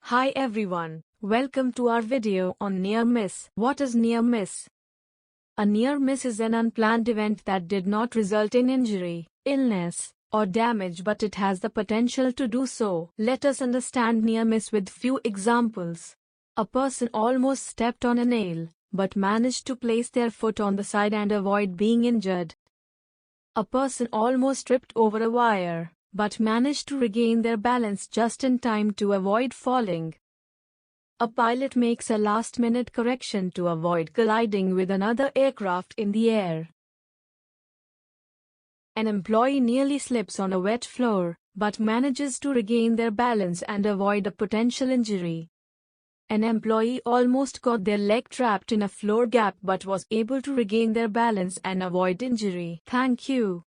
Hi everyone, welcome to our video on near miss. What is near miss? A near miss is an unplanned event that did not result in injury, illness, or damage but it has the potential to do so. Let us understand near miss with few examples. A person almost stepped on a nail, but managed to place their foot on the side and avoid being injured. A person almost tripped over a wire, but managed to regain their balance just in time to avoid falling. A pilot makes a last-minute correction to avoid colliding with another aircraft in the air. An employee nearly slips on a wet floor, but manages to regain their balance and avoid a potential injury. An employee almost got their leg trapped in a floor gap but was able to regain their balance and avoid injury. Thank you.